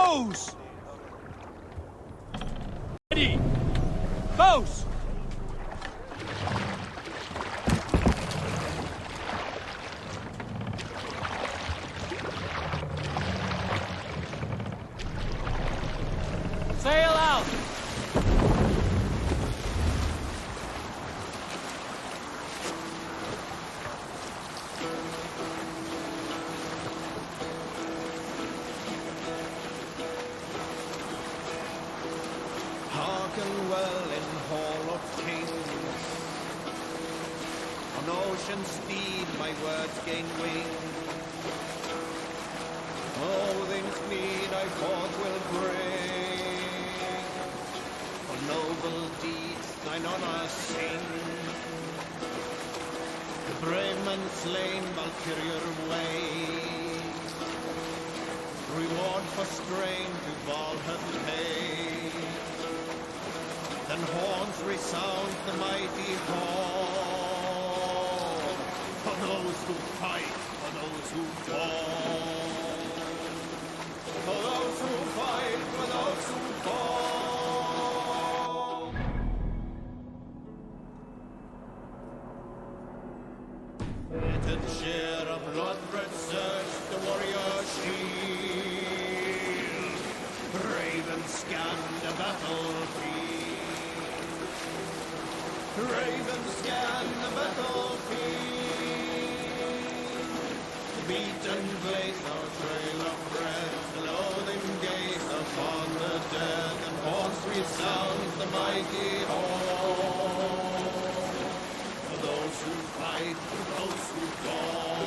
Bows! Ready! Bows! Sail out! Hearken well in Hall of Kings. On ocean speed my words gain wing. All things meet I forth will bring. For noble deeds thine honor sing. The brave man slain Valkyrier way. Reward for strain to Valhalla pay. Then horns resound the mighty call. For those who fight, for those who fall. For those who fight, for those who fall. Little share of blood-red surge the warrior shield. Ravens scan the battlefield. Ravens scan the battlefield. The beaten blaze our trail of red. The loathing gaze upon the dead. And horns resound the mighty horn. For those who fight, for those who fall.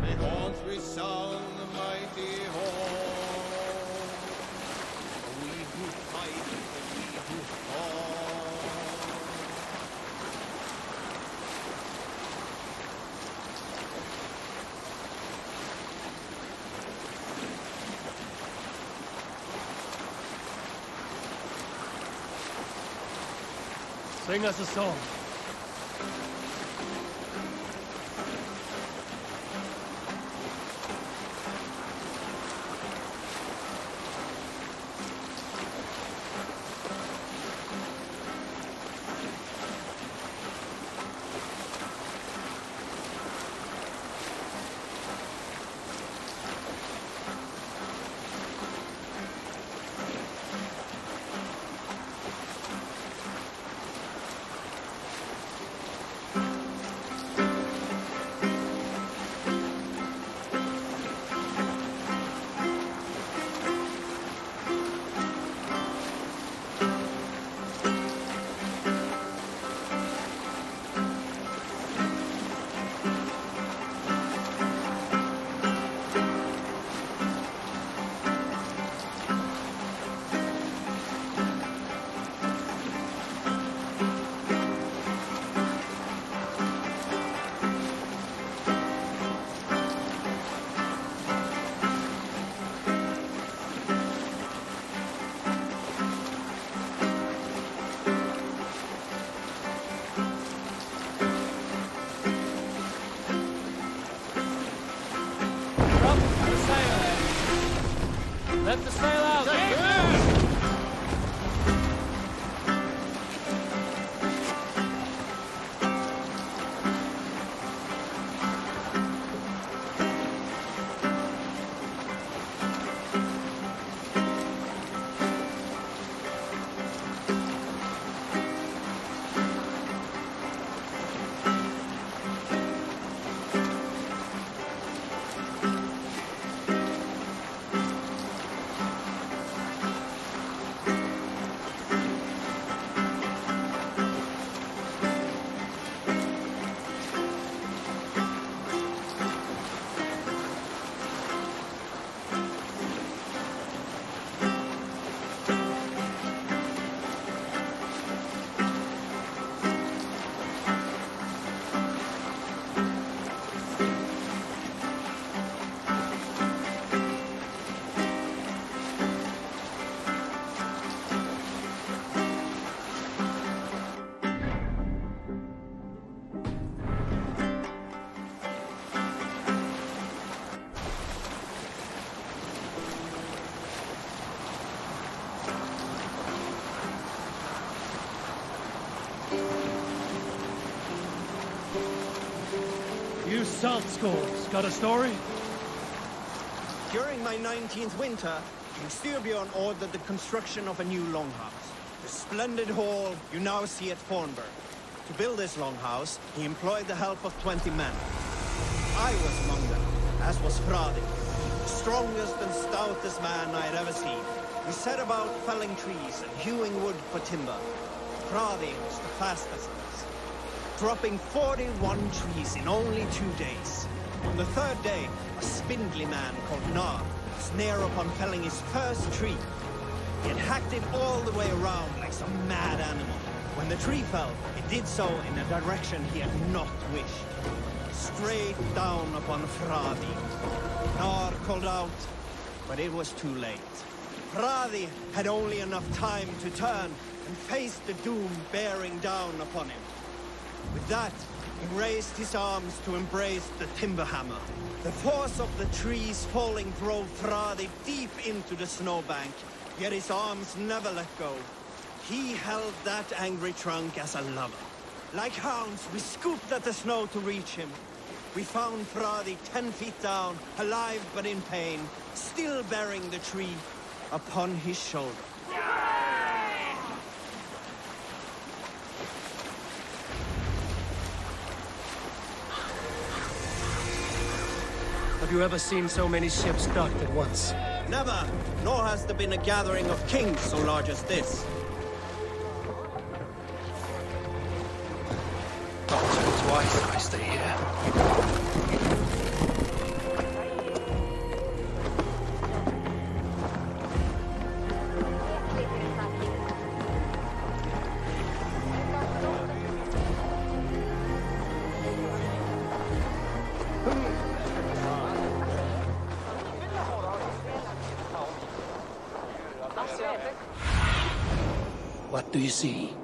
May horns resound the mighty horn. For we who fight, for we who fall. Sing us a song. Let the sail out! You salt skulls, got a story? During my 19th winter, King Styrbjorn ordered the construction of a new longhouse. The splendid hall you now see at Fornburg. To build this longhouse, he employed the help of 20 men. I was among them, as was Fradi, the strongest and stoutest man I had ever seen. We set about felling trees and hewing wood for timber. Fradi was the fastest of us, dropping 41 trees in only 2 days. On the third day, a spindly man called Nar was near upon felling his first tree. He had hacked it all the way around like some mad animal. When the tree fell, it did so in a direction he had not wished. Straight down upon Fradi. Nar called out, but it was too late. Fradi had only enough time to turn and face the doom bearing down upon him. With that, he raised his arms to embrace the timber hammer. The force of the trees falling drove Fradi deep into the snowbank, yet his arms never let go. He held that angry trunk as a lover. Like hounds, we scooped at the snow to reach him. We found Fradi 10 feet down, alive but in pain, still bearing the tree upon his shoulder. Have you ever seen so many ships docked at once? Never, nor has there been a gathering of kings so large as this. It's wise that I stay here. What do you see?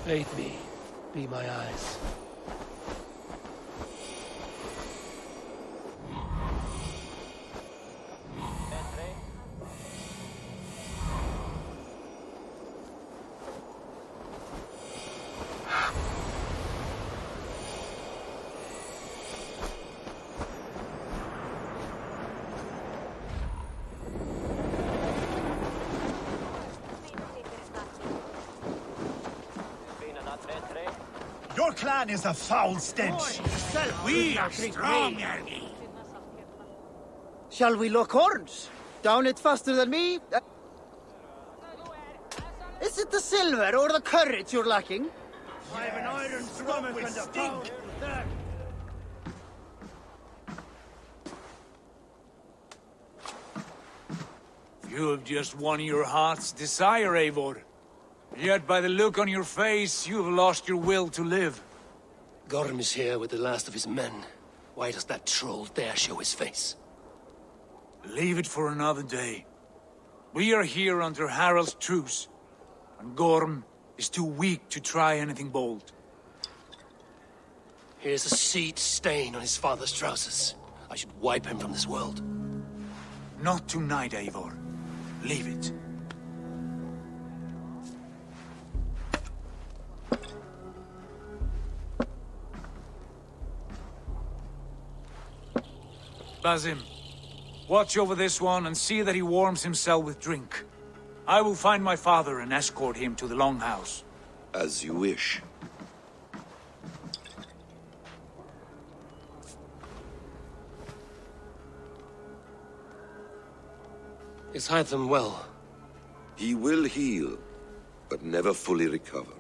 Bathe me. Be my eyes. Your clan is a foul stench. We are strong, Ernie. Shall we look horns? Down it faster than me? Is it the silver or the courage you're lacking? I have an iron stomach and a stink. You have just won your heart's desire, Eivor. Yet by the look on your face, you have lost your will to live. Gorm is here with the last of his men. Why does that troll dare show his face? Leave it for another day. We are here under Harald's truce, and Gorm is too weak to try anything bold. Here's a seed stain on his father's trousers. I should wipe him from this world. Not tonight, Eivor. Leave it. Basim, watch over this one and see that he warms himself with drink. I will find my father and escort him to the Longhouse. As you wish. Is Hytham well? He will heal, but never fully recover.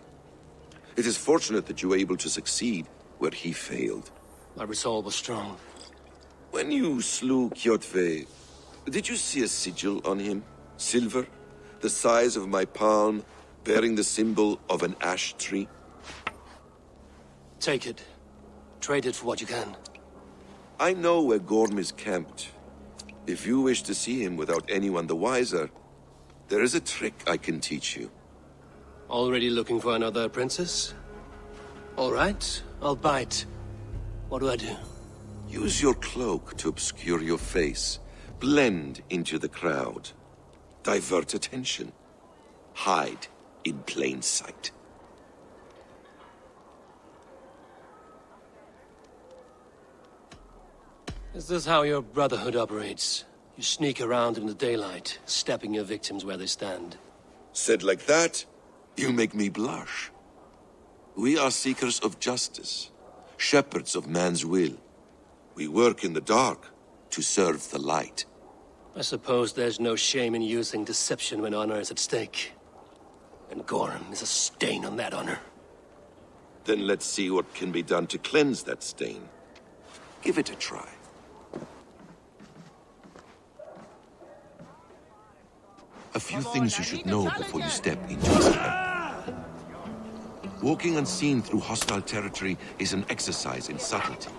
It is fortunate that you were able to succeed where he failed. My resolve was strong. When you slew Kjotve, did you see a sigil on him? Silver, the size of my palm, bearing the symbol of an ash tree? Take it. Trade it for what you can. I know where Gorm is camped. If you wish to see him without anyone the wiser, there is a trick I can teach you. Already looking for another princess? All right, I'll bite. What do I do? Use your cloak to obscure your face. Blend into the crowd. Divert attention. Hide in plain sight. Is this how your Brotherhood operates? You sneak around in the daylight, stepping your victims where they stand. Said like that, you make me blush. We are seekers of justice, shepherds of man's will. We work in the dark to serve the light. I suppose there's no shame in using deception when honor is at stake. And Gorham is a stain on that honor. Then let's see what can be done to cleanse that stain. Give it a try. A few things you should know before you step into his camp. Walking unseen through hostile territory is an exercise in subtlety.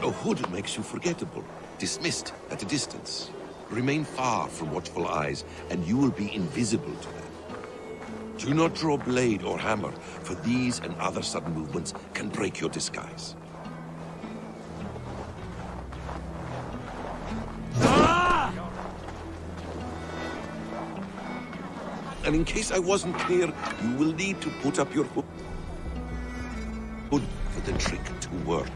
A hood makes you forgettable, dismissed at a distance. Remain far from watchful eyes, and you will be invisible to them. Do not draw blade or hammer, for these and other sudden movements can break your disguise. And in case I wasn't clear, you will need to put up your hood for the trick to work.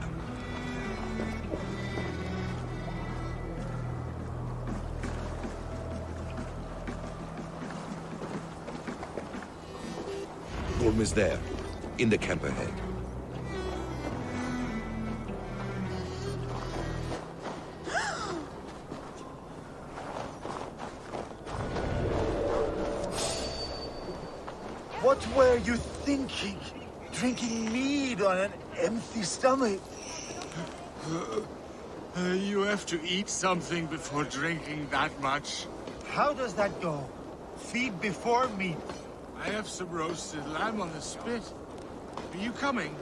Gorm is there, in the camp ahead. What were you thinking? Drinking mead on an empty stomach? You have to eat something before drinking that much. How does that go? Feed before meat. I have some roasted lamb on the spit. Are you coming?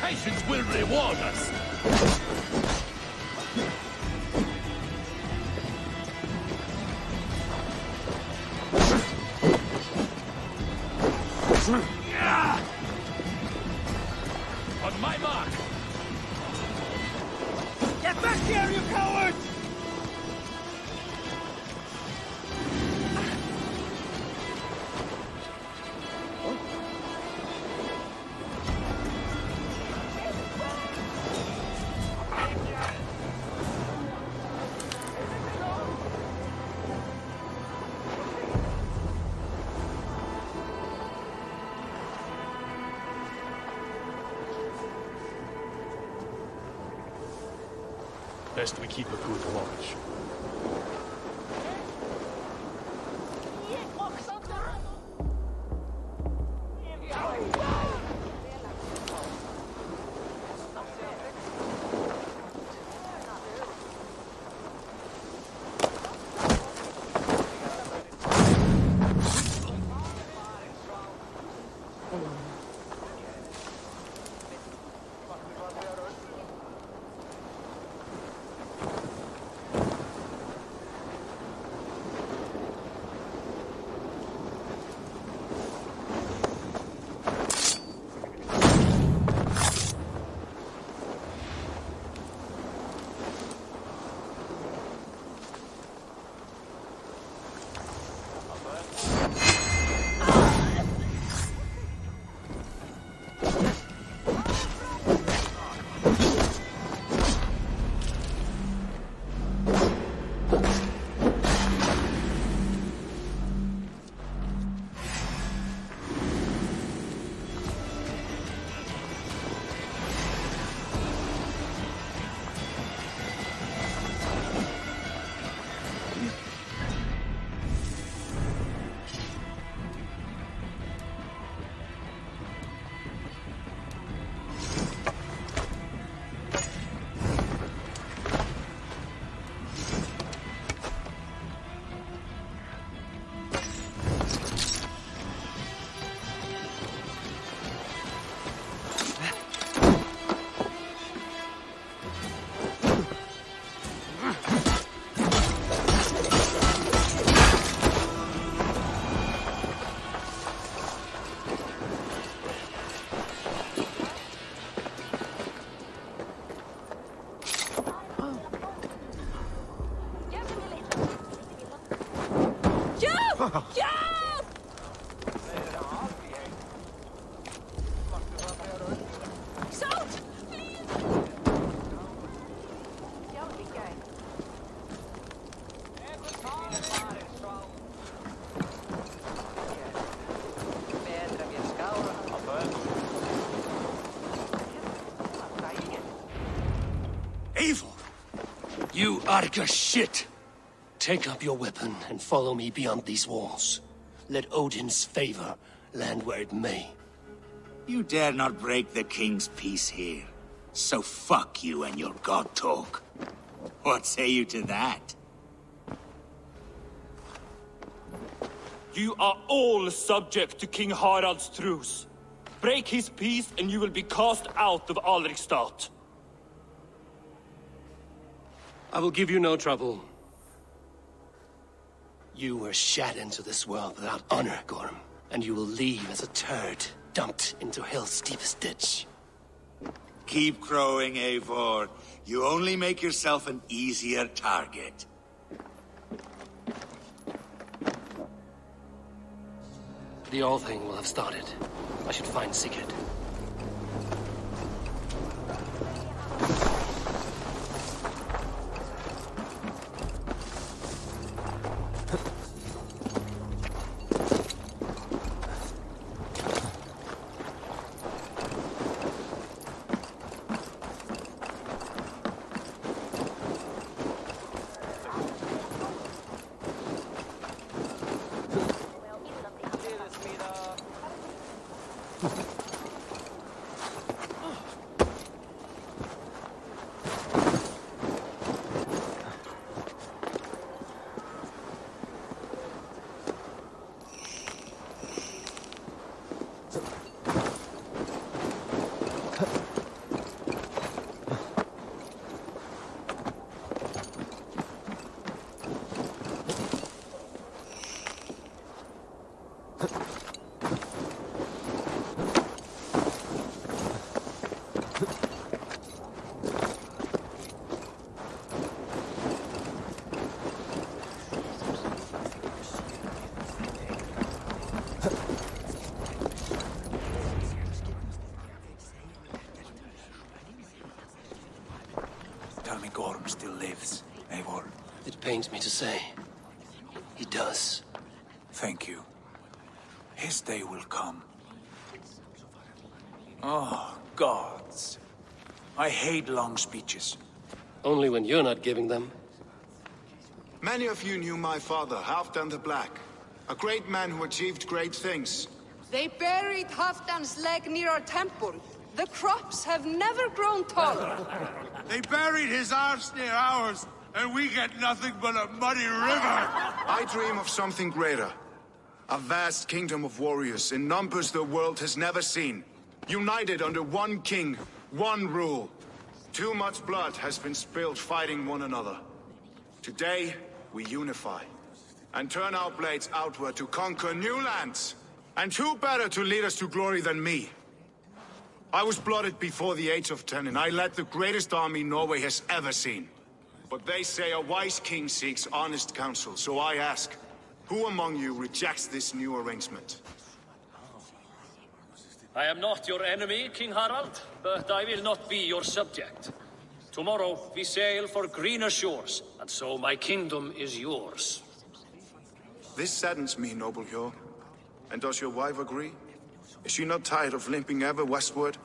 Patience will reward us. On my mark. Get back here, you cowards! Best we keep a good watch. Eivor! You Arga shit! Take up your weapon and follow me beyond these walls. Let Odin's favor land where it may. You dare not break the king's peace here. So fuck you and your god talk. What say you to that? You are all subject to King Harald's truce. Break his peace and you will be cast out of Alrikstad. I will give you no trouble. You were shat into this world without honor, Gorm, and you will leave as a turd, dumped into hell's deepest ditch. Keep crowing, Eivor. You only make yourself an easier target. The All Thing will have started. I should find Sigurd. Tell me Gorm still lives, Eivor. It pains me to say. He does. Thank you. His day will come. Oh, gods. I hate long speeches. Only when you're not giving them. Many of you knew my father, Halfdan the Black. A great man who achieved great things. They buried Halfdan's leg near our temple. The crops have never grown taller. They buried his arse near ours, and we get nothing but a muddy river. I dream of something greater. A vast kingdom of warriors in numbers the world has never seen. United under one king, one rule. Too much blood has been spilled fighting one another. Today, we unify. And turn our blades outward to conquer new lands. And who better to lead us to glory than me? I was blooded before the age of 10, and I led the greatest army Norway has ever seen. But they say a wise king seeks honest counsel, so I ask, who among you rejects this new arrangement? I am not your enemy, King Harald, but I will not be your subject. Tomorrow we sail for greener shores, and so my kingdom is yours. This saddens me, noble Hjor. And does your wife agree? Is she not tired of limping ever westward?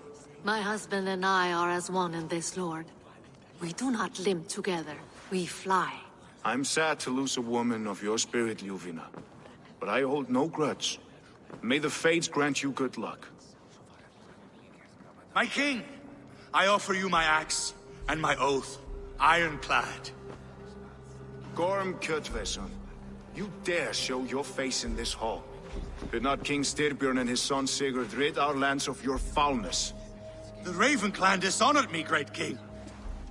My husband and I are as one in this, Lord. We do not limp together, we fly. I'm sad to lose a woman of your spirit, Ljuvina. But I hold no grudge. May the fates grant you good luck. My king, I offer you my axe and my oath, ironclad. Gorm Kjotveson, you dare show your face in this hall. Did not King Styrbjörn and his son Sigurd rid our lands of your foulness? The Raven clan dishonored me, great king.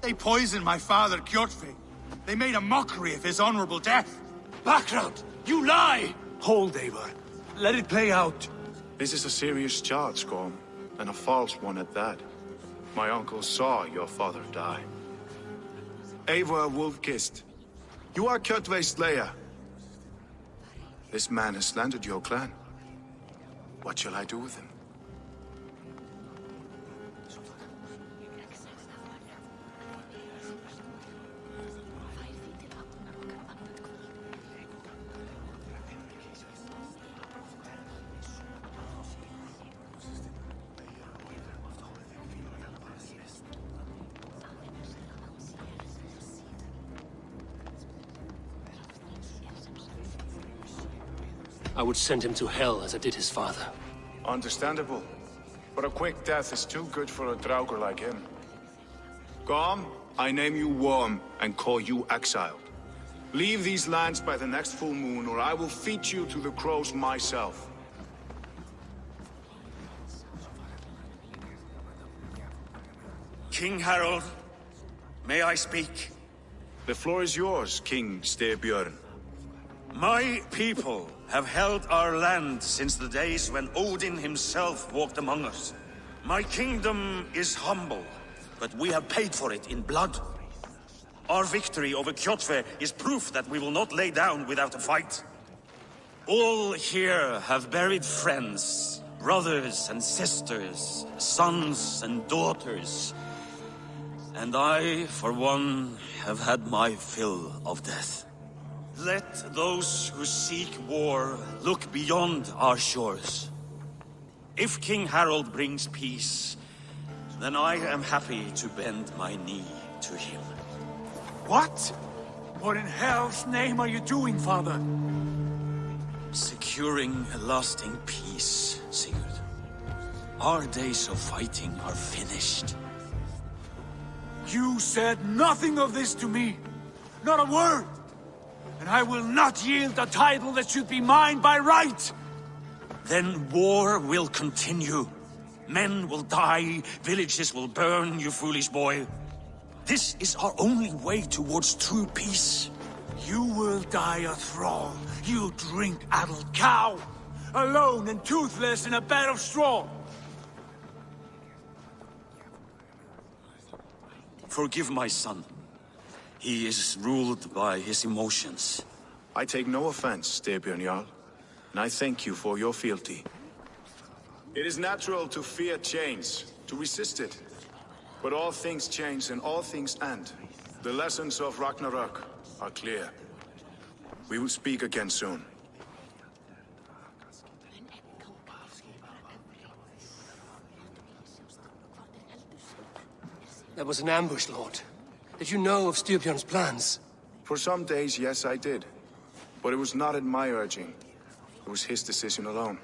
They poisoned my father, Kjotve. They made a mockery of his honorable death. Background! You lie! Hold, Eivor. Let it play out. This is a serious charge, Gorm, and a false one at that. My uncle saw your father die. Eivor Wolf-Kissed, you are Kjotve's slayer. This man has slandered your clan. What shall I do with him? I would send him to hell as I did his father. Understandable. But a quick death is too good for a Draugr like him. Gorm, I name you Worm and call you exiled. Leave these lands by the next full moon, or I will feed you to the crows myself. King Harold, may I speak? The floor is yours, King Styrbjörn. My people have held our land since the days when Odin himself walked among us. My kingdom is humble, but we have paid for it in blood. Our victory over Kjotve is proof that we will not lay down without a fight. All here have buried friends, brothers and sisters, sons and daughters. And I, for one, have had my fill of death. Let those who seek war look beyond our shores. If King Harold brings peace, then I am happy to bend my knee to him. What? What in hell's name are you doing, father? Securing a lasting peace, Sigurd. Our days of fighting are finished. You said nothing of this to me. Not a word. And I will not yield a title that should be mine by right! Then war will continue. Men will die, villages will burn, you foolish boy. This is our only way towards true peace. You will die a thrall, you drink-addled cow! Alone and toothless in a bed of straw! Forgive my son. He is ruled by his emotions. I take no offense, Styrbjörn Jarl, and I thank you for your fealty. It is natural to fear change, to resist it. But all things change and all things end. The lessons of Ragnarok are clear. We will speak again soon. That was an ambush, Lord. Did you know of Styrbjörn's plans? For some days, yes, I did. But it was not at my urging. It was his decision alone.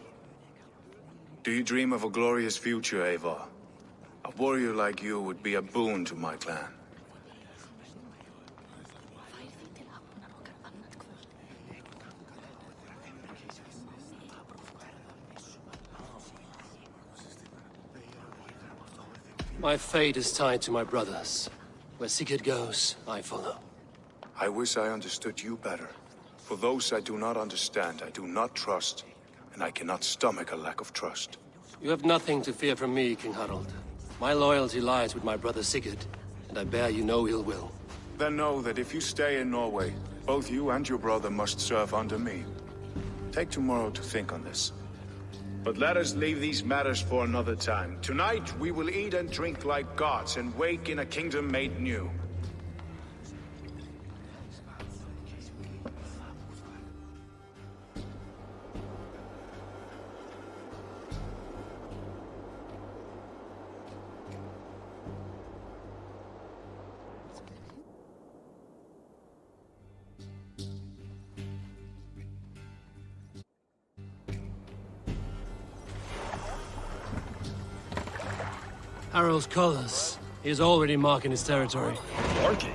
Do you dream of a glorious future, Eivor? A warrior like you would be a boon to my clan. My fate is tied to my brothers. Where Sigurd goes, I follow. I wish I understood you better. For those I do not understand, I do not trust, and I cannot stomach a lack of trust. You have nothing to fear from me, King Harald. My loyalty lies with my brother Sigurd, and I bear you no ill will. Then know that if you stay in Norway, both you and your brother must serve under me. Take tomorrow to think on this. But let us leave these matters for another time. Tonight, we will eat and drink like gods and wake in a kingdom made new. Harald's colors. He is already marking his territory. Marking?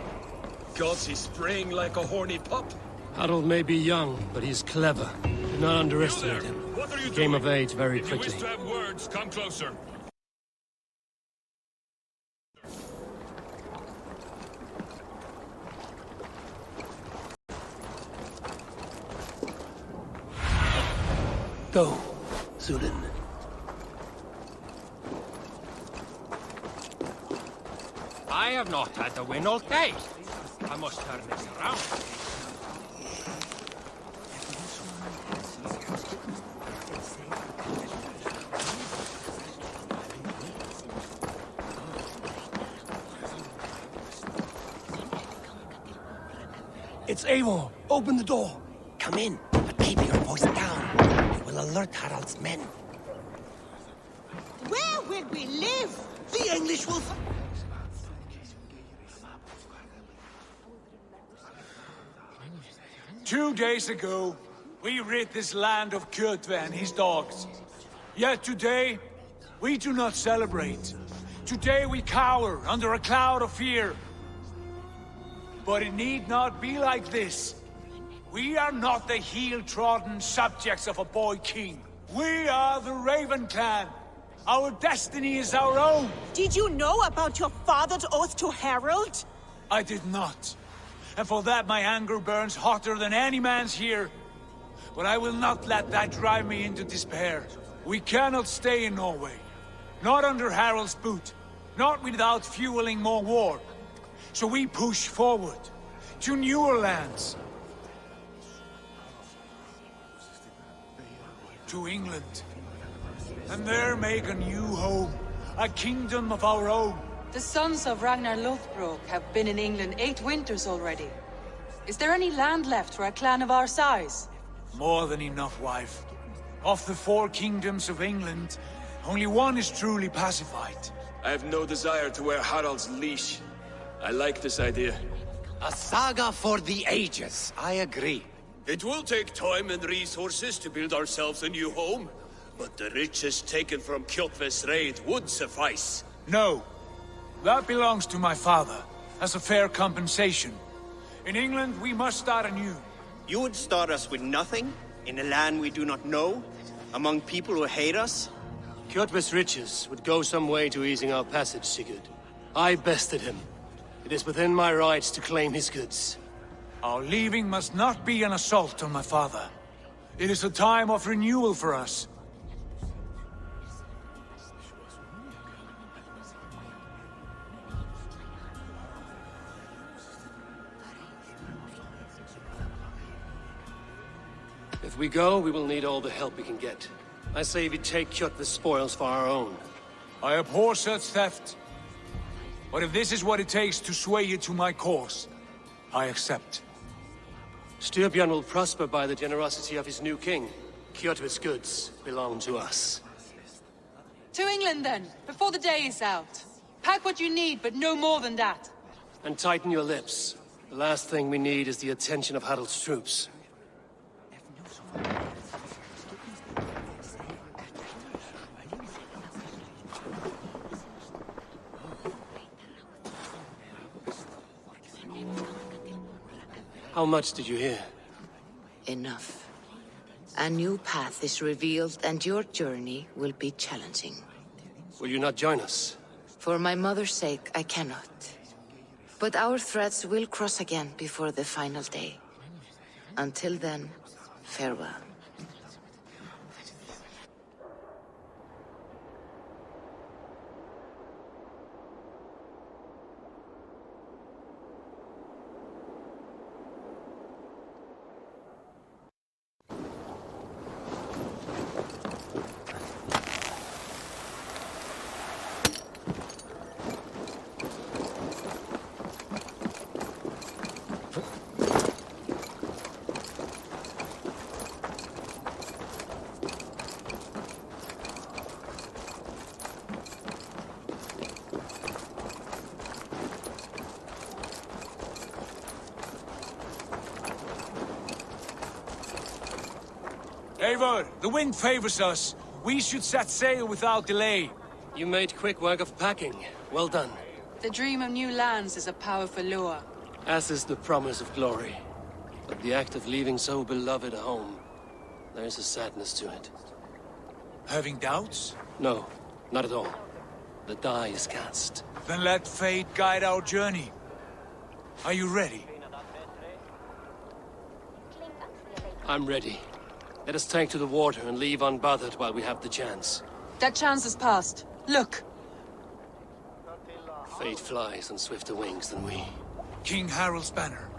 Gods, he's spraying like a horny pup. Harald may be young, but he's clever. Do not underestimate him. What are you He came doing? of age very If you quickly. wish to have words, come closer. Go, Zulin. I have not had the win all day. I must turn this around. It's Eivor. Open the door. Come in, but keep your voice down. It will alert Harald's men. Where will we live? The English will... 2 days ago, we rid this land of Kjotve and his dogs. Yet today, we do not celebrate. Today we cower under a cloud of fear. But it need not be like this. We are not the heel-trodden subjects of a boy king. We are the Raven clan. Our destiny is our own. Did you know about your father's oath to Harald? I did not. And for that my anger burns hotter than any man's here. But I will not let that drive me into despair. We cannot stay in Norway. Not under Harald's boot. Not without fueling more war. So we push forward. To newer lands. To England. And there make a new home. A kingdom of our own. The sons of Ragnar Lothbrok have been in England 8 winters already. Is there any land left for a clan of our size? More than enough, wife. Of the 4 kingdoms of England, only one is truly pacified. I have no desire to wear Harald's leash. I like this idea. A saga for the ages, I agree. It will take time and resources to build ourselves a new home, but the riches taken from Kjotve's raid would suffice. No. That belongs to my father, as a fair compensation. In England, we must start anew. You would start us with nothing? In a land we do not know? Among people who hate us? Kjotve's riches would go some way to easing our passage, Sigurd. I bested him. It is within my rights to claim his goods. Our leaving must not be an assault on my father. It is a time of renewal for us. If we go, we will need all the help we can get. I say we take Kjotve's spoils for our own. I abhor such theft. But if this is what it takes to sway you to my cause, I accept. Styrbjörn will prosper by the generosity of his new king. Kjotve's goods belong to us. To England then, before the day is out. Pack what you need, but no more than that. And tighten your lips. The last thing we need is the attention of Harald's troops. How much did you hear? Enough. A new path is revealed and your journey will be challenging. Will you not join us? For my mother's sake, I cannot. But our threads will cross again before the final day. Until then, farewell. Eivor, the wind favors us. We should set sail without delay. You made quick work of packing. Well done. The dream of new lands is a powerful lure. As is the promise of glory. But the act of leaving so beloved a home, there's a sadness to it. Having doubts? No, not at all. The die is cast. Then let fate guide our journey. Are you ready? I'm ready. Let us take to the water and leave unbothered while we have the chance. That chance has passed. Look! Fate flies on swifter wings than we. King Harald's banner.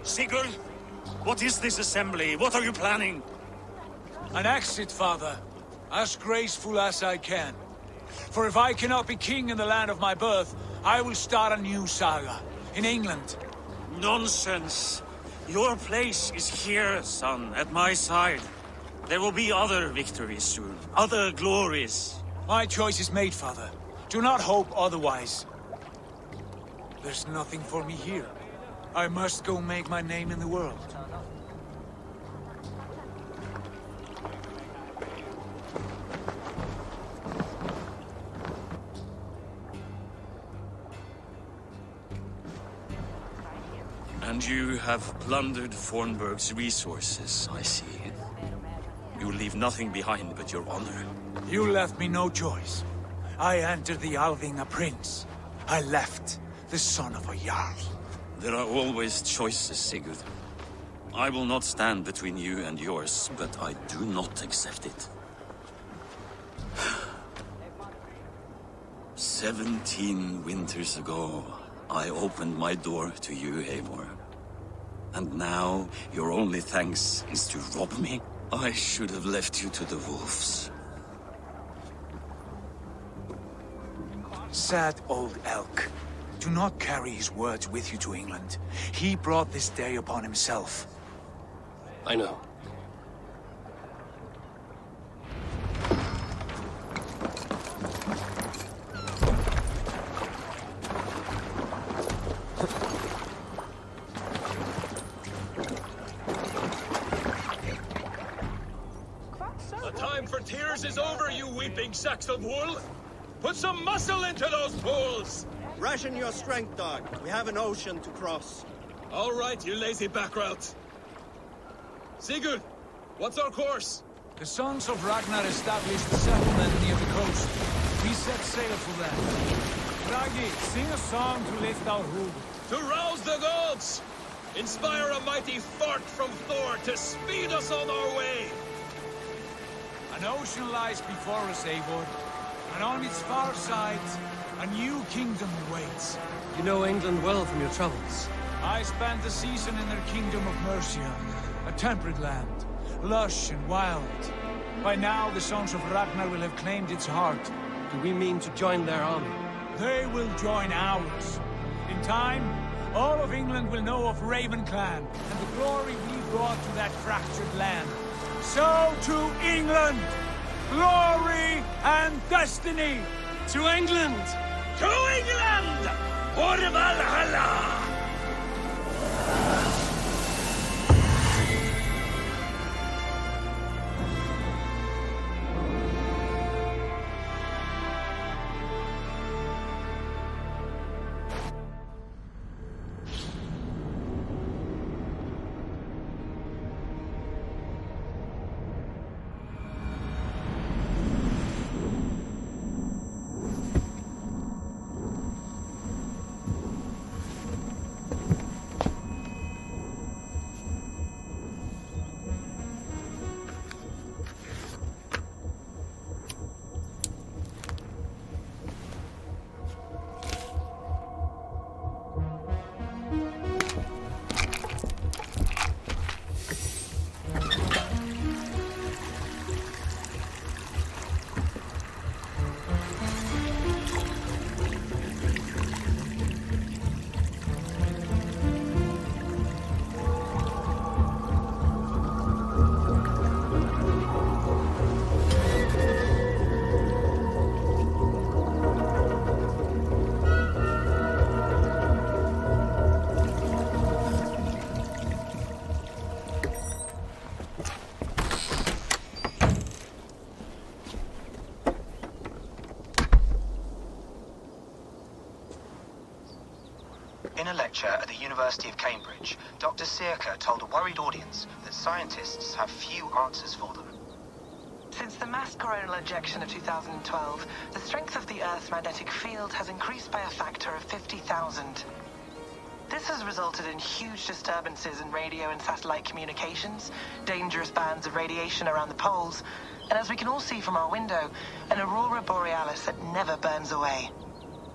Sigurd, what is this assembly? What are you planning? An exit, father. As graceful as I can. For if I cannot be king in the land of my birth, I will start a new saga. In England. Nonsense. Your place is here, son, at my side. There will be other victories soon. Other glories. My choice is made, father. Do not hope otherwise. There's nothing for me here. I must go make my name in the world. And you have plundered Fornburg's resources, I see. You leave nothing behind but your honor. You left me no choice. I entered the Alving a prince. I left the son of a Jarl. There are always choices, Sigurd. I will not stand between you and yours, but I do not accept it. 17 winters ago, I opened my door to you, Eivor. And now, your only thanks is to rob me? I should have left you to the wolves. Sad old elk. Do not carry his words with you to England. He brought this day upon himself. I know. The time for tears is over, you weeping sacks of wool! Put some muscle into those pools! Ration your strength, dog. We have an ocean to cross. All right, you lazy backrout. Sigurd, what's our course? The sons of Ragnar established a settlement near the coast. We set sail for them. Ragi, sing a song to lift our hood. To rouse the gods! Inspire a mighty fart from Thor to speed us on our way! An ocean lies before us, Eivor. And on its far side, a new kingdom awaits. You know England well from your travels. I spent a season in their kingdom of Mercia, a temperate land, lush and wild. By now, the sons of Ragnar will have claimed its heart. Do we mean to join their army? They will join ours. In time, all of England will know of Raven Clan and the glory we brought to that fractured land. So to England! Glory and destiny! To England! To England! For Valhalla! In a lecture at the University of Cambridge, Dr. Sirka told a worried audience that scientists have few answers for them. Since the mass coronal ejection of 2012, the strength of the Earth's magnetic field has increased by a factor of 50,000. This has resulted in huge disturbances in radio and satellite communications, dangerous bands of radiation around the poles, and as we can all see from our window, an aurora borealis that never burns away.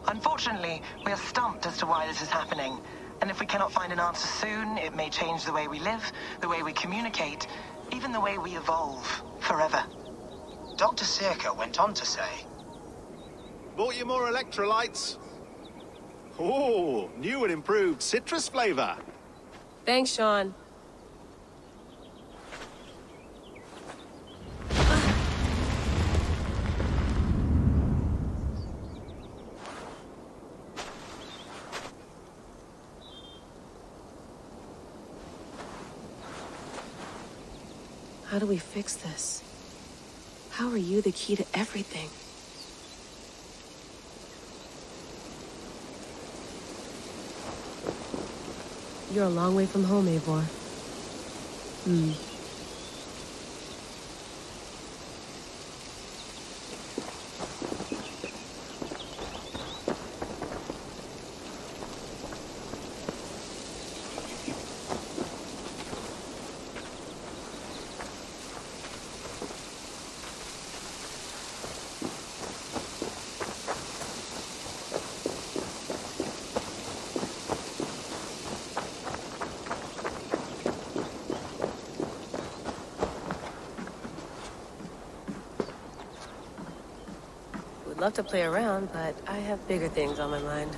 Unfortunately, we are stumped as to why this is happening, and if we cannot find an answer soon, it may change the way we live, the way we communicate, even the way we evolve, forever. Dr. Circa went on to say, Bought you more electrolytes? Oh, new and improved citrus flavor. Thanks, Sean. How do we fix this? How are you the key to everything? You're a long way from home, Eivor. Would love to play around, but I have bigger things on my mind.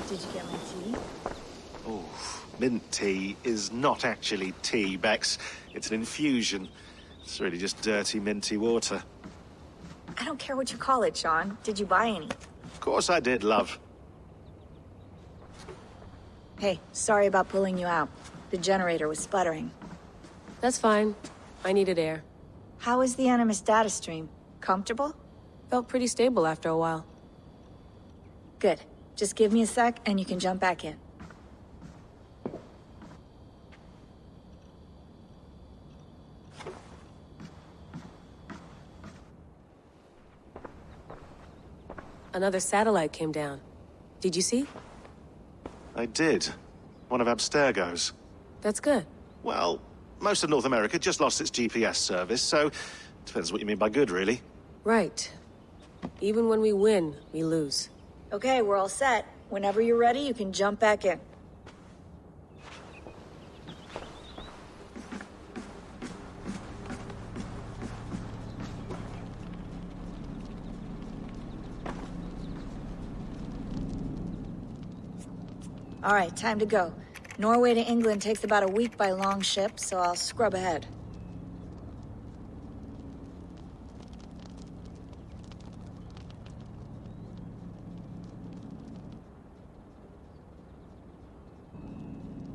Did you get my tea? Oh, mint tea is not actually tea, Bex. It's an infusion. It's really just dirty, minty water. I don't care what you call it, Sean. Did you buy any? Of course I did, love. Hey, sorry about pulling you out. The generator was sputtering. That's fine. I needed air. How is the Animus data stream? Comfortable? Felt pretty stable after a while. Good. Just give me a sec and you can jump back in. Another satellite came down. Did you see? I did. One of Abstergo's. That's good. Well, most of North America just lost its GPS service, so depends what you mean by good, really. Right. Even when we win, we lose. Okay, we're all set. Whenever you're ready, you can jump back in. All right, time to go. Norway to England takes about a week by long ship, so I'll scrub ahead.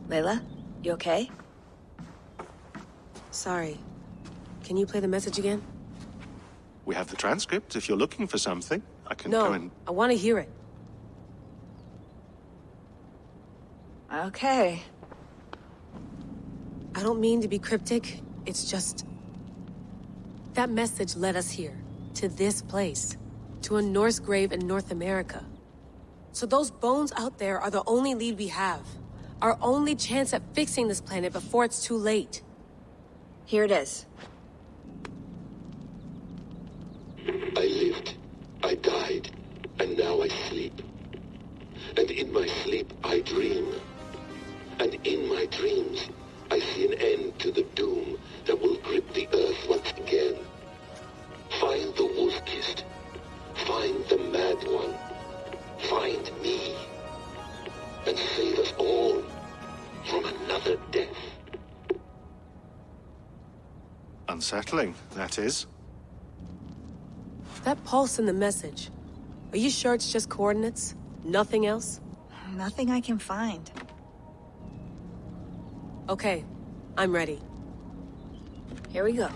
Layla, you okay? Sorry. Can you play the message again? We have the transcript. If you're looking for something, I can No, go and... I want to hear it. Okay. I don't mean to be cryptic. It's just... that message led us here. To this place. To a Norse grave in North America. So those bones out there are the only lead we have. Our only chance at fixing this planet before it's too late. Here it is. I lived, I died, and now I sleep. And in my sleep I dream. And in my dreams I see an end to the doom that will grip the earth once again. Find the wolf-kissed. Find the mad one. Find me. And save us all from another death. Unsettling, that is. That pulse in the message. Are you sure it's just coordinates? Nothing else? Nothing I can find. Okay, I'm ready. Here we go.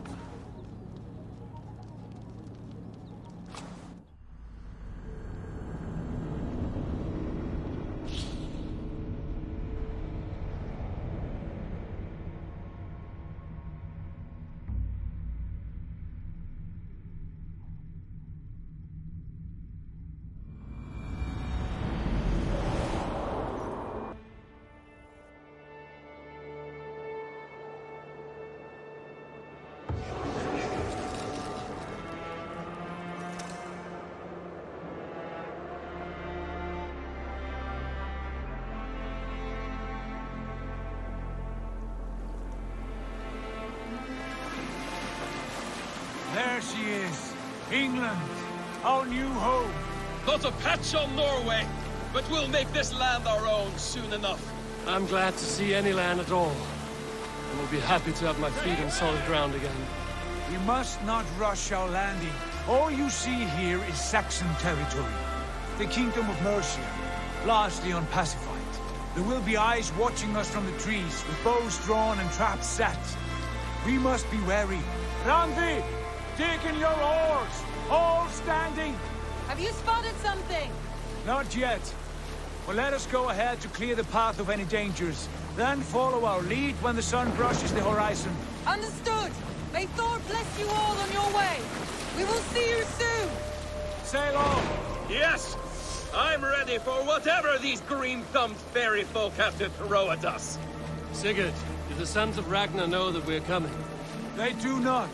There she is. England, our new home. Not a patch on Norway, but we'll make this land our own soon enough. I'm glad to see any land at all. And will be happy to have my feet on solid ground again. We must not rush our landing. All you see here is Saxon territory. The Kingdom of Mercia, largely unpacified. There will be eyes watching us from the trees, with bows drawn and traps set. We must be wary. Randi, dig in your oars! All standing! Have you spotted something? Not yet. But let us go ahead to clear the path of any dangers. Then follow our lead when the sun brushes the horizon. Understood! May Thor bless you all on your way! We will see you soon! Sail on! Yes! I'm ready for whatever these green-thumbed fairy folk have to throw at us. Sigurd, do the sons of Ragnar know that we're coming? They do not,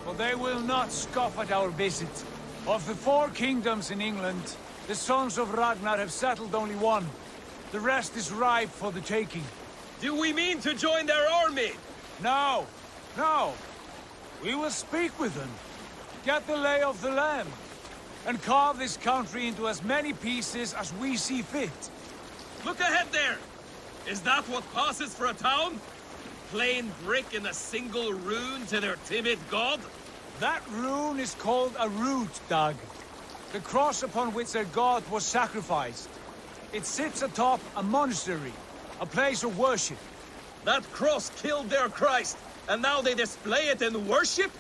but they will not scoff at our visit. Of the 4 kingdoms in England, the sons of Ragnar have settled only one. The rest is ripe for the taking. Do we mean to join their army? No, no. We will speak with them, get the lay of the land, and carve this country into as many pieces as we see fit. Look ahead there! Is that what passes for a town? Plain brick in a single rune to their timid god? That rune is called a root, Dag. The cross upon which their god was sacrificed. It sits atop a monastery, a place of worship. That cross killed their Christ, and now they display it in worship?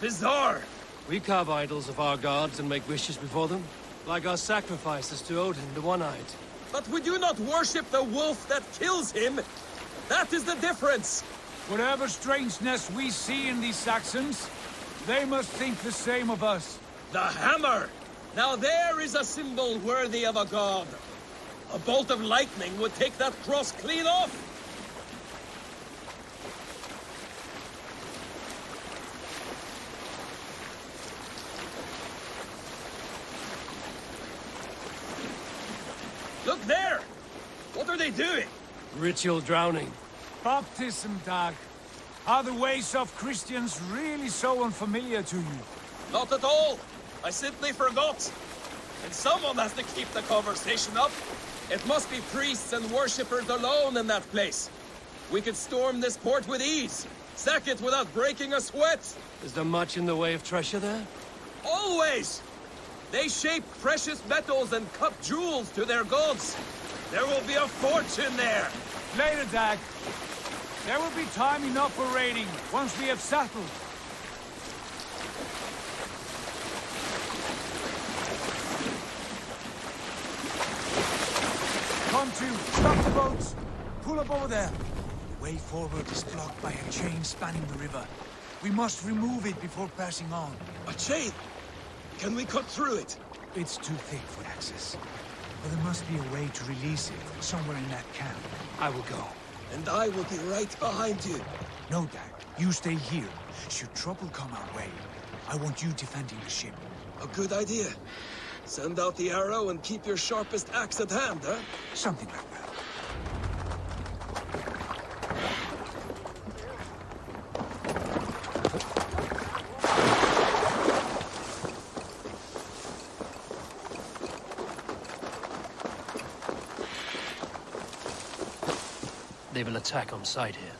Bizarre. We carve idols of our gods and make wishes before them, like our sacrifices to Odin, the One-Eyed. But we do not worship the wolf that kills him. That is the difference. Whatever strangeness we see in these Saxons, they must think the same of us. The hammer! Now there is a symbol worthy of a god. A bolt of lightning would take that cross clean off. Look there! What are they doing? Ritual drowning. Baptism, Dag. Are the ways of Christians really so unfamiliar to you? Not at all. I simply forgot. And someone has to keep the conversation up. It must be priests and worshippers alone in that place. We could storm this port with ease. Sack it without breaking a sweat. Is there much in the way of treasure there? Always! They shape precious metals and cut jewels to their gods. There will be a fortune there. Later, Dag. There will be time enough for raiding, once we have settled. Come to, stop the boats. Pull up over there. The way forward is blocked by a chain spanning the river. We must remove it before passing on. A chain? Can we cut through it? It's too thick for access. But there must be a way to release it, somewhere in that camp. I will go. And I will be right behind you. No, Dag. You stay here. Should trouble come our way, I want you defending the ship. A good idea. Send out the arrow and keep your sharpest axe at hand, huh? Something like that. They will attack on sight here.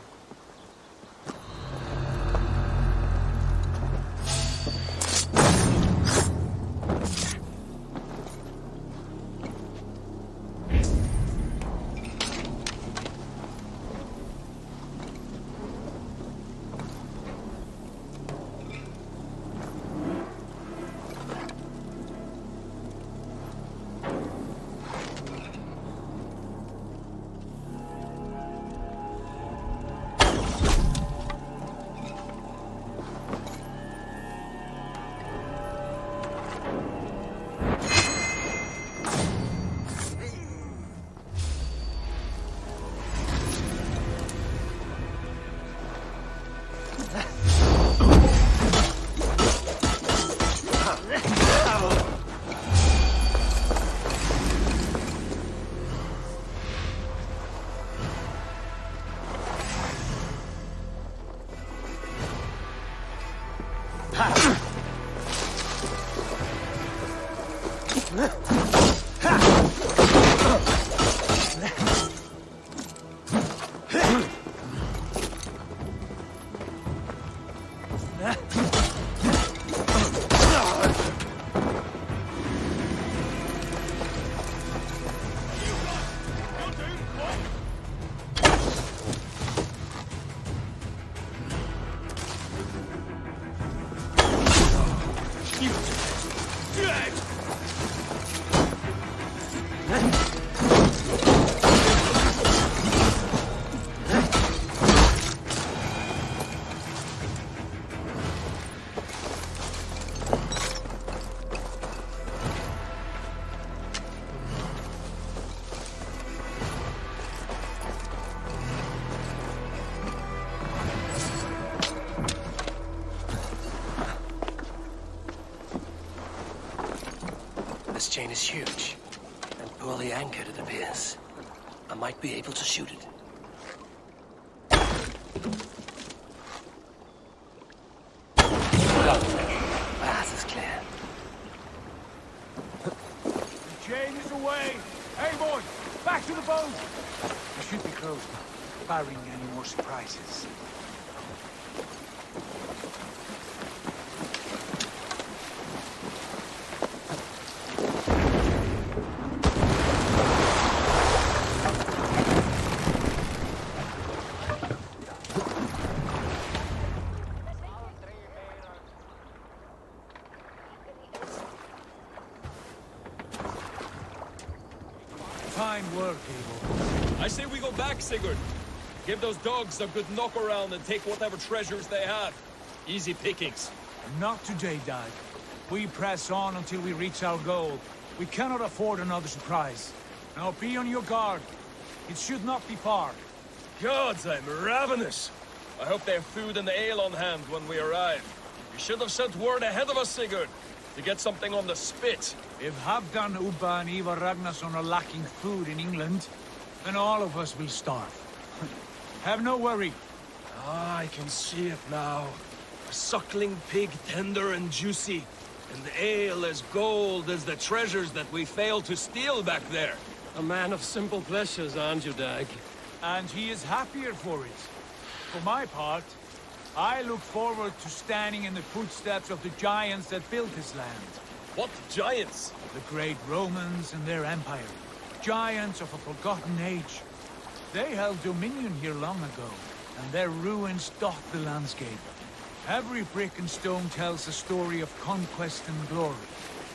This chain is huge, and poorly anchored, it appears. I might be able to shoot it. Path is clear. The chain is away! Hey, boys! Back to the boat! We should be close, barring any more surprises. Fine work, Abel. I say we go back, Sigurd. Give those dogs a good knock around and take whatever treasures they have. Easy pickings. Not today, Dad. We press on until we reach our goal. We cannot afford another surprise. Now be on your guard. It should not be far. Gods, I'm ravenous. I hope they have food and ale on hand when we arrive. You should have sent word ahead of us, Sigurd, to get something on the spit. If Halfdan, Ubba, and Ivar Ragnarsson are lacking food in England, then all of us will starve. Have no worry. Ah, I can see it now. A suckling pig, tender and juicy. And the ale as gold as the treasures that we failed to steal back there. A man of simple pleasures, aren't you, Dag? And he is happier for it. For my part, I look forward to standing in the footsteps of the giants that built this land. What giants? The great Romans and their empire. Giants of a forgotten age. They held dominion here long ago, and their ruins dot the landscape. Every brick and stone tells a story of conquest and glory.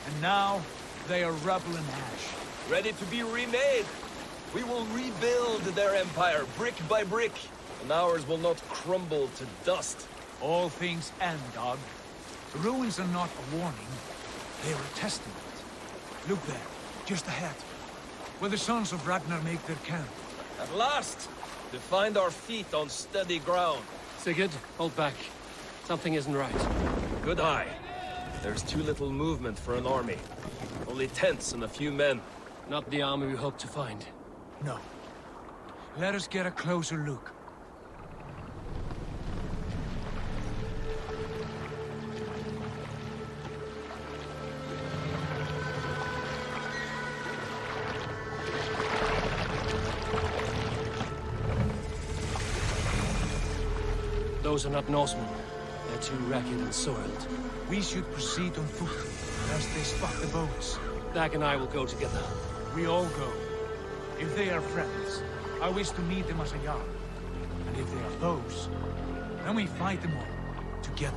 And now, they are rubble and ash. Ready to be remade. We will rebuild their empire, brick by brick. And ours will not crumble to dust. All things end, dog. The ruins are not a warning. They are a testament. Look there, just ahead. Where the sons of Ragnar make their camp. At last! To find our feet on steady ground. Sigurd, hold back. Something isn't right. Good eye. There's too little movement for an army. Only tents and a few men. Not the army we hoped to find. No. Let us get a closer look. Those are not Norsemen. They're too ragged and soiled. We should proceed on foot, lest they spot the boats. Dag and I will go together. We all go. If they are friends, I wish to meet them as a Jarl. And if they are foes, then we fight them all, together.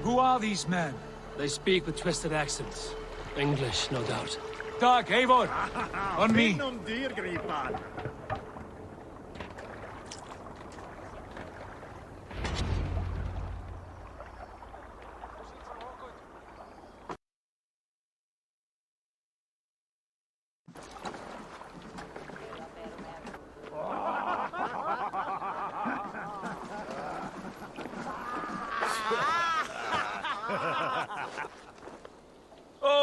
Who are these men? They speak with twisted accents. English, no doubt. Dag, Eivor! On me!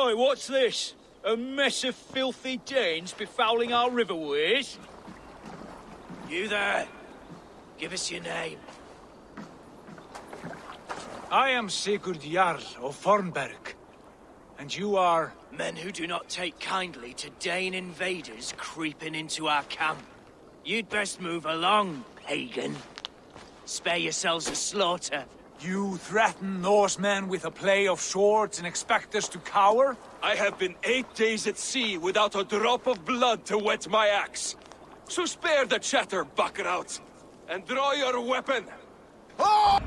Oi, what's this? A mess of filthy Danes befouling our riverways? You there. Give us your name. I am Sigurd Jarl of Fornberg. And you are... Men who do not take kindly to Dane invaders creeping into our camp. You'd best move along, pagan. Spare yourselves a slaughter. You threaten Norsemen with a play of swords and expect us to cower? I have been 8 days at sea without a drop of blood to wet my axe. So spare the chatter, buckerouts, and draw your weapon. Oh!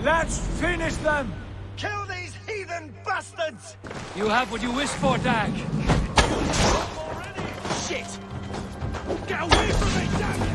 Let's finish them! Kill these heathen bastards! You have what you wish for, Dag. Shit! Get away from me, damn you!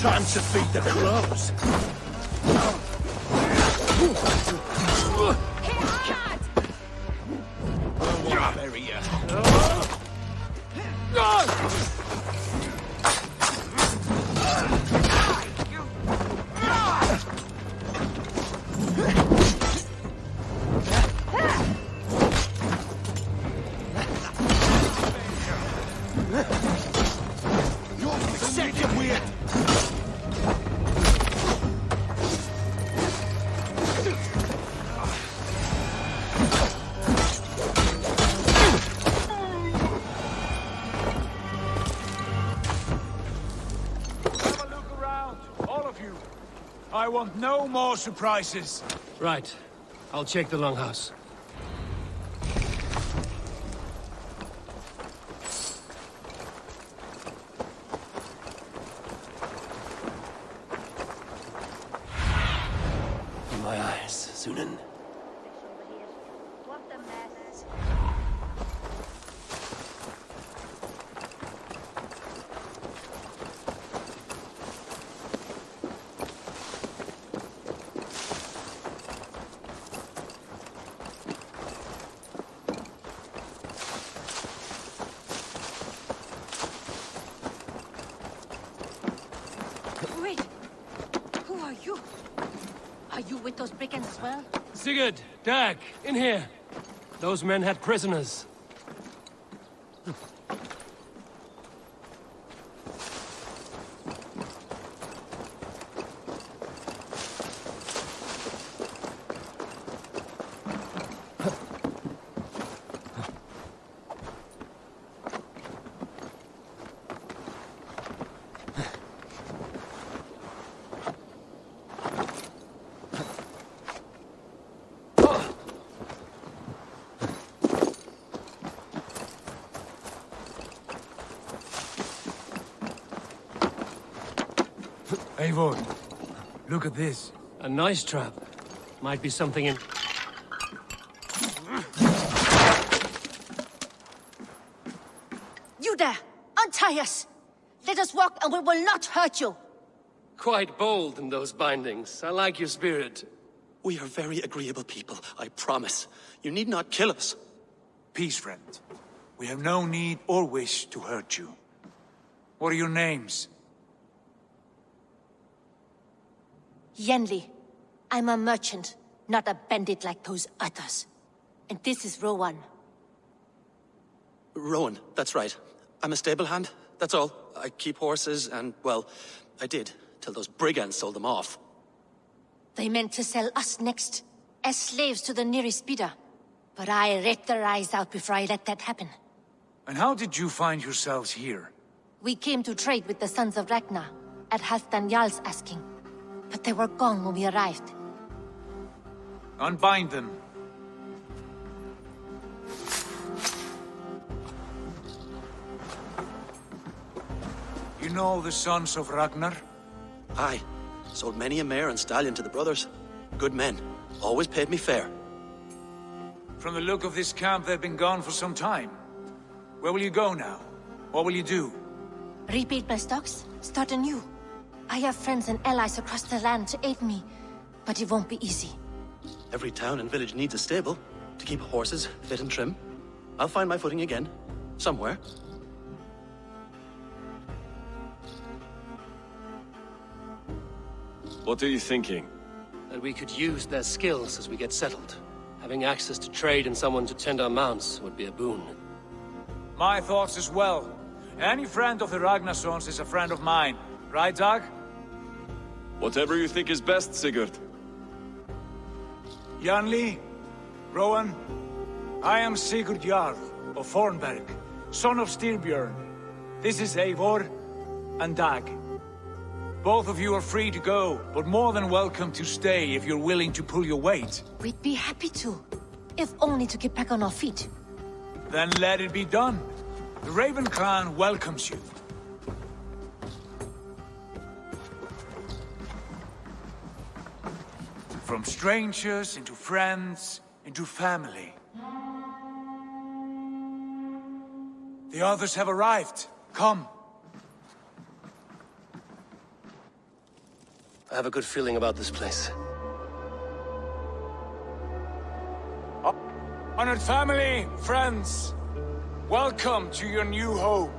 Time to feed the crows. I'll bury you. I want no more surprises. Right. I'll check the longhouse. In my eyes, Sunan. With those brigands as well? Sigurd, Dag, in here. Those men had prisoners. Eivor, look at this. A nice trap. Might be something in... You there! Untie us! Let us walk and we will not hurt you! Quite bold in those bindings. I like your spirit. We are very agreeable people, I promise. You need not kill us. Peace, friend. We have no need or wish to hurt you. What are your names? Yenli. I'm a merchant, not a bandit like those others. And this is Rowan. Rowan, that's right. I'm a stable hand, that's all. I keep horses and, well, I did, till those brigands sold them off. They meant to sell us next, as slaves to the nearest bidder. But I ripped their eyes out before I let that happen. And how did you find yourselves here? We came to trade with the Sons of Ragnar, at Halfdan Jarl's asking. But they were gone when we arrived. Unbind them. You know the Sons of Ragnar? Aye. Sold many a mare and stallion to the brothers. Good men. Always paid me fair. From the look of this camp, they've been gone for some time. Where will you go now? What will you do? Rebuild my stocks, start anew. I have friends and allies across the land to aid me, but it won't be easy. Every town and village needs a stable to keep horses fit and trim. I'll find my footing again. Somewhere. What are you thinking? That we could use their skills as we get settled. Having access to trade and someone to tend our mounts would be a boon. My thoughts as well. Any friend of the Ragnarsons is a friend of mine. Right, Dag? Whatever you think is best, Sigurd. Janli, Rowan, I am Sigurd Jarl of Fornberg, son of Styrbjörn. This is Eivor and Dag. Both of you are free to go, but more than welcome to stay if you're willing to pull your weight. We'd be happy to, if only to get back on our feet. Then let it be done. The Raven clan welcomes you. From strangers into friends, into family. The others have arrived. Come. I have a good feeling about this place. Honored family, friends, welcome to your new home.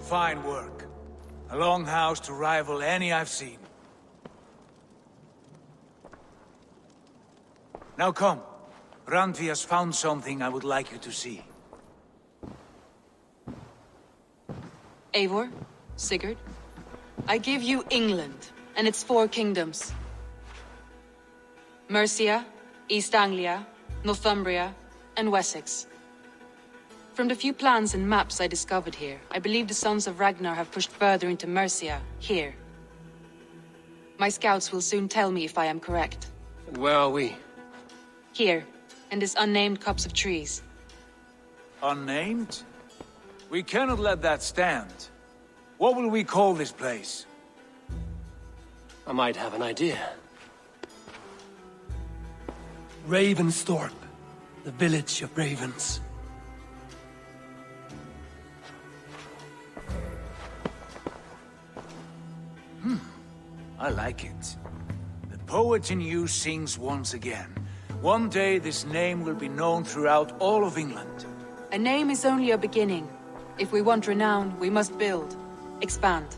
Fine work. A longhouse to rival any I've seen. Now come. Randvi has found something I would like you to see. Eivor, Sigurd, I give you England and its 4 kingdoms. Mercia, East Anglia, Northumbria, and Wessex. From the few plans and maps I discovered here, I believe the Sons of Ragnar have pushed further into Mercia, here. My scouts will soon tell me if I am correct. And where are we? Here, in this unnamed copse of trees. Unnamed? We cannot let that stand. What will we call this place? I might have an idea. Ravensthorpe, the village of ravens. I like it. The poet in you sings once again. One day this name will be known throughout all of England. A name is only a beginning. If we want renown, we must build. Expand.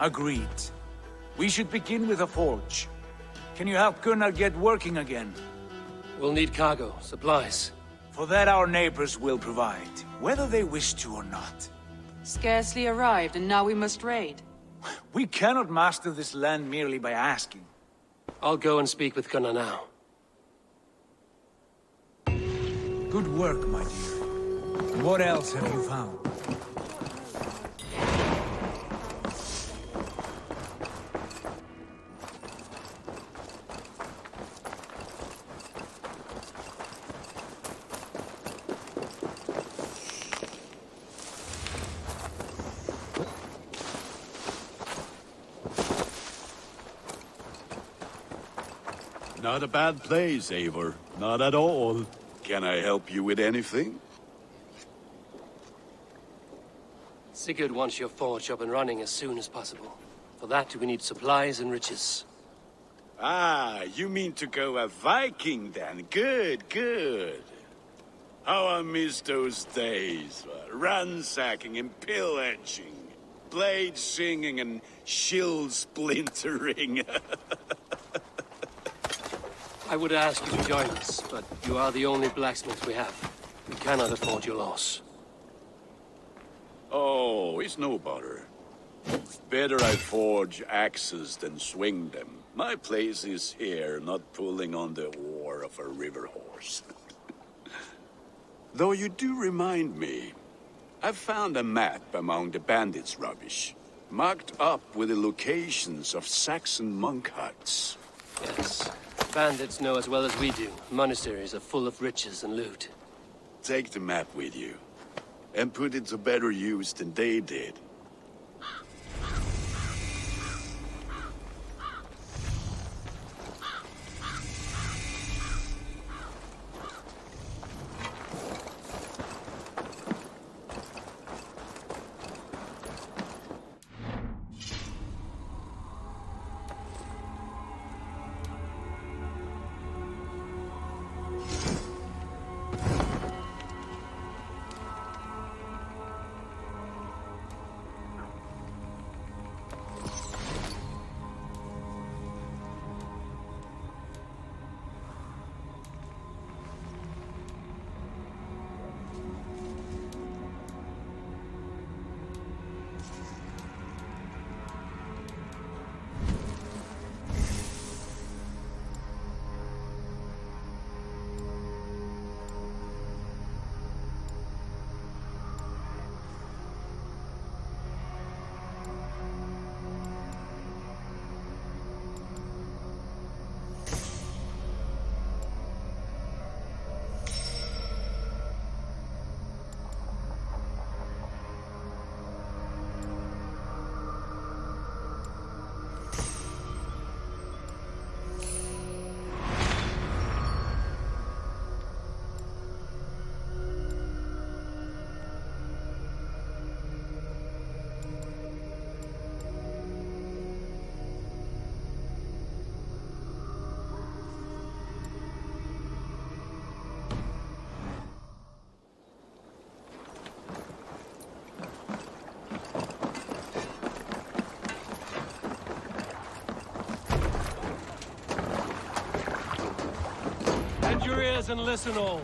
Agreed. We should begin with a forge. Can you help Gunnar get working again? We'll need cargo, supplies. For that our neighbors will provide, whether they wish to or not. Scarcely arrived, and now we must raid. We cannot master this land merely by asking. I'll go and speak with Gunnar now. Good work, my dear. What else have you found? Not a bad place, Eivor. Not at all. Can I help you with anything? Sigurd wants your forge up and running as soon as possible. For that, we need supplies and riches. Ah, you mean to go a Viking then? Good, good. How I miss those days. Ransacking and pillaging. Blade singing and shield splintering. I would ask you to join us, but you are the only blacksmith we have. We cannot afford your loss. Oh, it's no bother. Better I forge axes than swing them. My place is here, not pulling on the oar of a river horse. Though you do remind me, I found a map among the bandits' rubbish, marked up with the locations of Saxon monk huts. Yes. Bandits know as well as we do. Monasteries are full of riches and loot. Take the map with you, and put it to better use than they did. Bend your ears and listen all.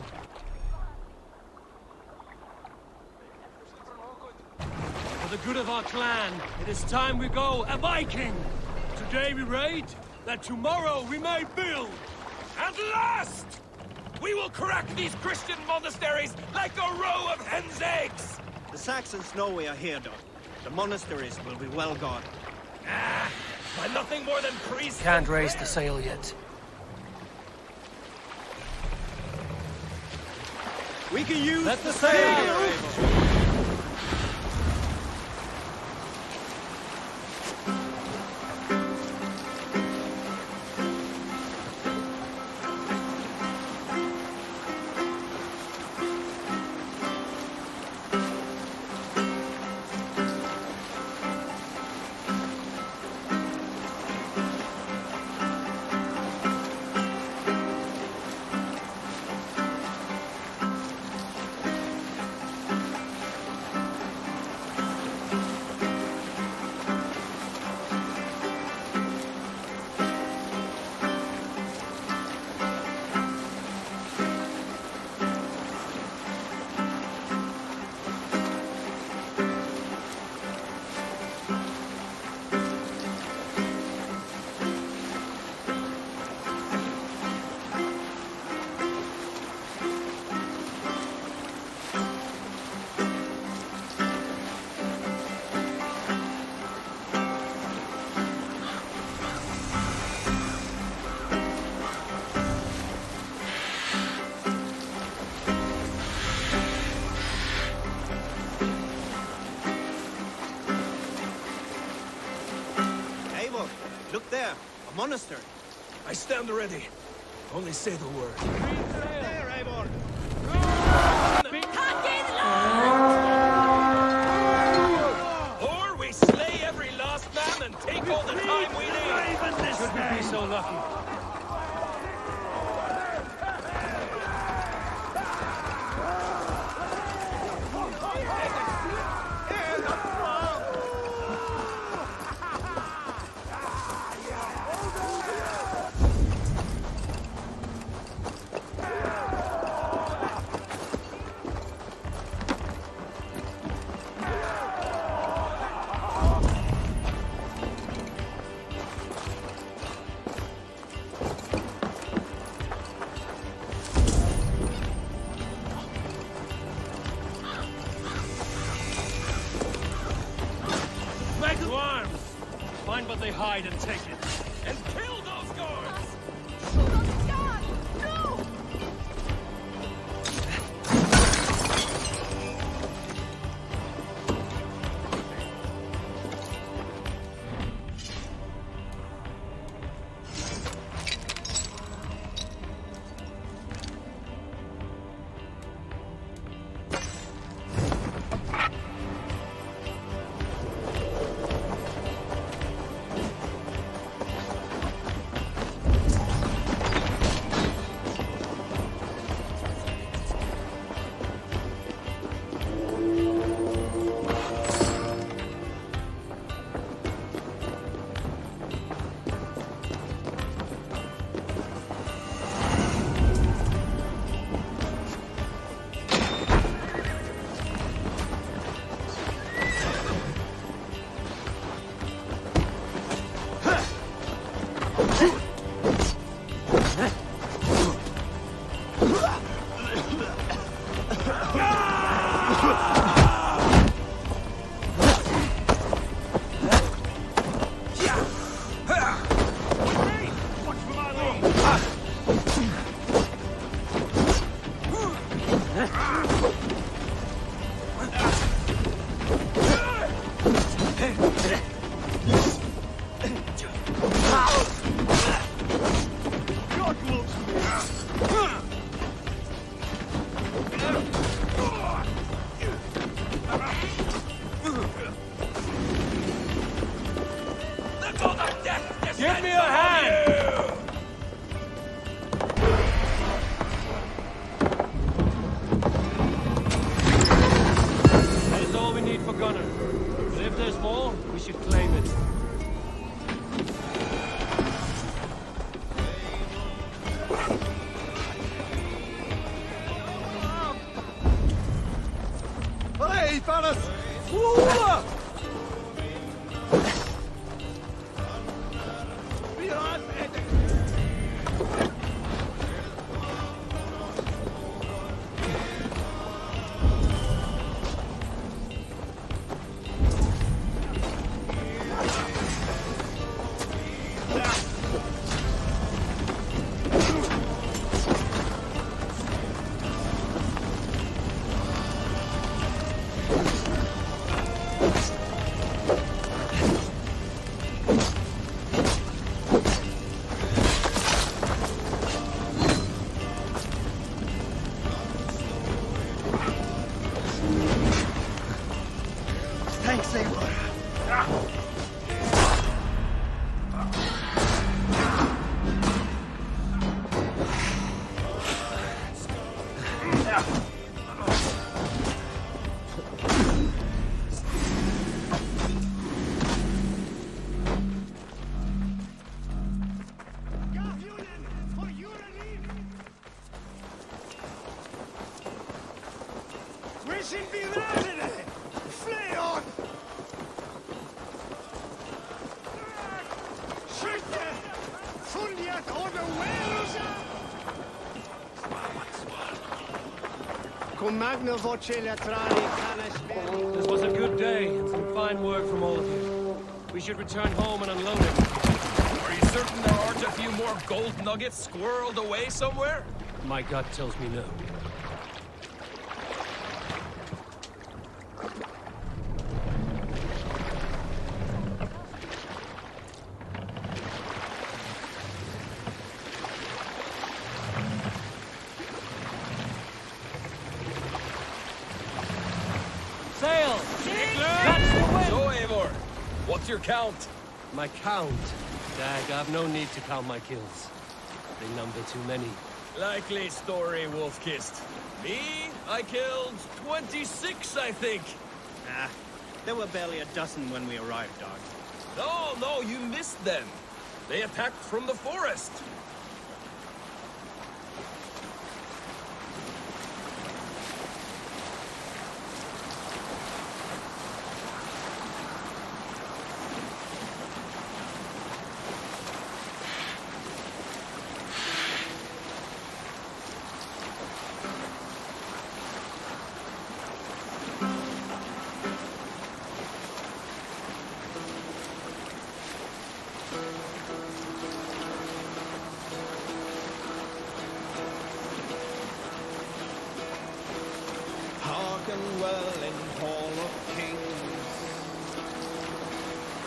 For the good of our clan, it is time we go a Viking! Today we raid, that tomorrow we may build! At last! We will crack these Christian monasteries like a row of hen's eggs! The Saxons know we are here, though. The monasteries will be well guarded. Ah, by nothing more than priests. Can't raise the sail yet. We can use Let the sail! Look there, a monastery. I stand ready. Only say the word. There, Eivor! Or we slay every last man and take all the time we need. Should we be so lucky? Find what they hide and take it. And kill those guards! Give me a hand! That is all we need for Gunner. But if there's more, we should claim it. Hey, fellas! Thanks, Eivor. We should be ready! Fly on! Skytte! Fulget order wheels! This was a good day and some fine work from all of you. We should return home and unload it. Are you certain there aren't a few more gold nuggets squirreled away somewhere? My gut tells me no. What's your count? My count? Dag, I've no need to count my kills. They number too many. Likely story, Wolf-Kissed. Me? I killed 26, I think. Ah, there were barely a dozen when we arrived, Dog. No, you missed them. They attacked from the forest. Hearken well in Hall of Kings.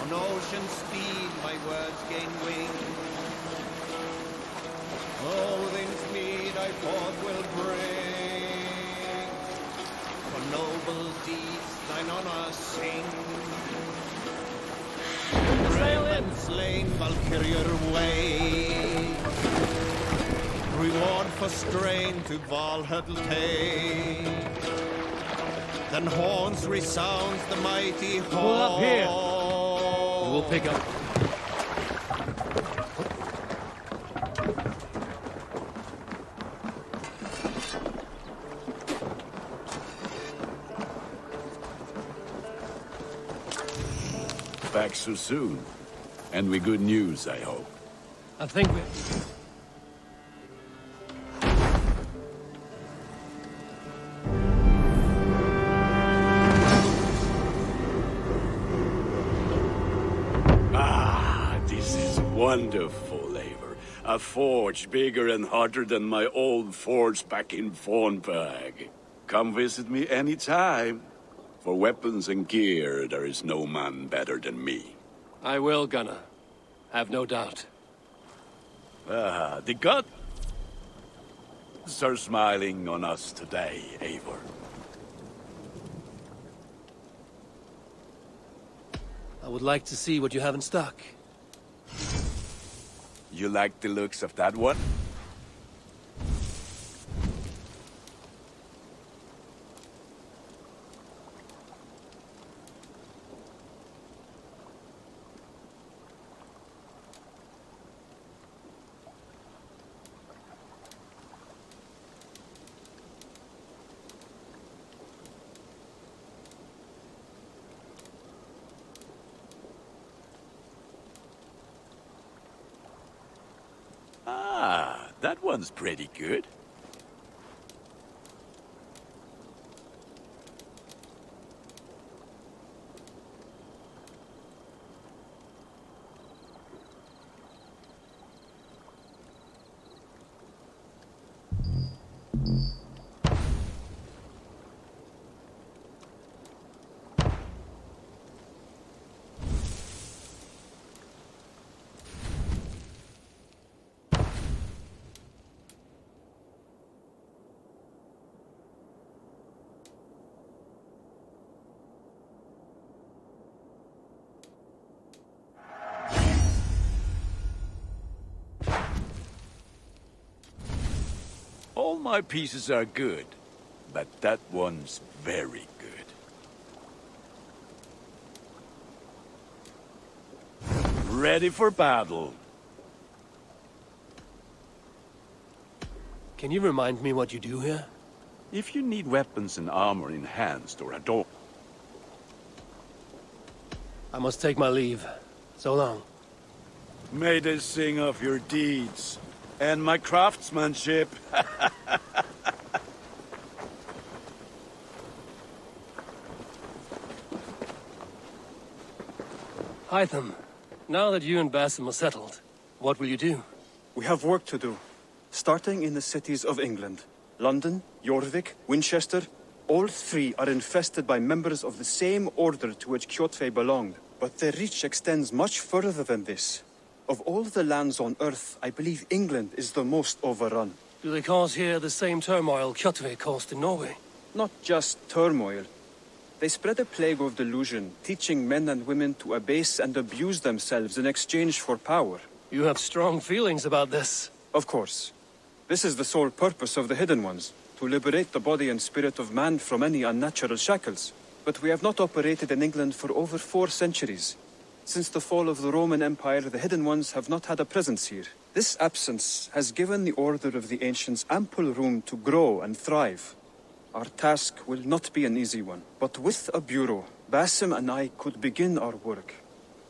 On ocean speed my words gain wing. Odin's mead I forth will bring. For noble deeds thine honor sing. Brave and slain Valkyrier way. Reward for strain to Valhalla take. Then horns resounds the mighty horn. Pull up here. We'll pick up. Back so soon. And with good news, I hope. I think we... Wonderful, Eivor. A forge bigger and hotter than my old forge back in Fornburg. Come visit me anytime. For weapons and gear, there is no man better than me. I will, Gunnar. Have no doubt. The gods are smiling on us today, Eivor. I would like to see what you have in stock. You like the looks of that one? That one's pretty good. All my pieces are good, but that one's very good. Ready for battle. Can you remind me what you do here? If you need weapons and armor enhanced or adorned... I must take my leave. So long. May they sing of your deeds and my craftsmanship. Hytham, now that you and Basim are settled, what will you do? We have work to do. Starting in the cities of England. London, Jorvik, Winchester, all three are infested by members of the same order to which Kjotve belonged. But their reach extends much further than this. Of all the lands on Earth, I believe England is the most overrun. Do they cause here the same turmoil Kjotve caused in Norway? Not just turmoil. They spread a plague of delusion, teaching men and women to abase and abuse themselves in exchange for power. You have strong feelings about this. Of course. This is the sole purpose of the Hidden Ones, to liberate the body and spirit of man from any unnatural shackles. But we have not operated in England for over 4 centuries. Since the fall of the Roman Empire, the Hidden Ones have not had a presence here. This absence has given the Order of the Ancients ample room to grow and thrive. Our task will not be an easy one, but with a bureau, Basim and I could begin our work.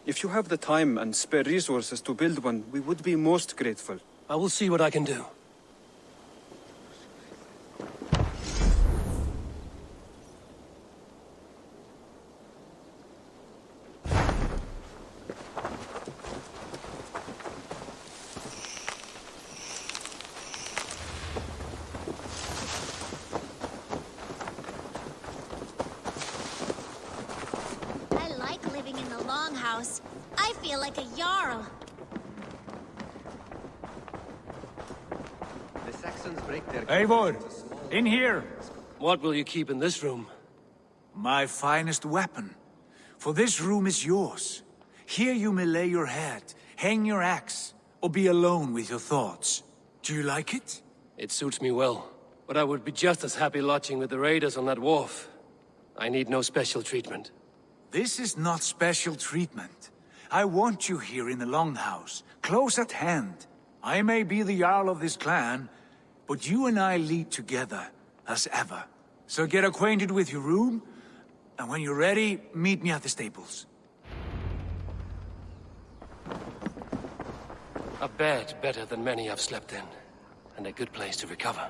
If you have the time and spare resources to build one, we would be most grateful. I will see what I can do. I feel like a Jarl. The Saxons break their... Eivor, in here! What will you keep in this room? My finest weapon. For this room is yours. Here you may lay your head, hang your axe, or be alone with your thoughts. Do you like it? It suits me well, but I would be just as happy lodging with the raiders on that wharf. I need no special treatment. This is not special treatment. I want you here in the Longhouse, close at hand. I may be the Jarl of this clan, but you and I lead together, as ever. So get acquainted with your room, and when you're ready, meet me at the stables. A bed better than many I've slept in, and a good place to recover.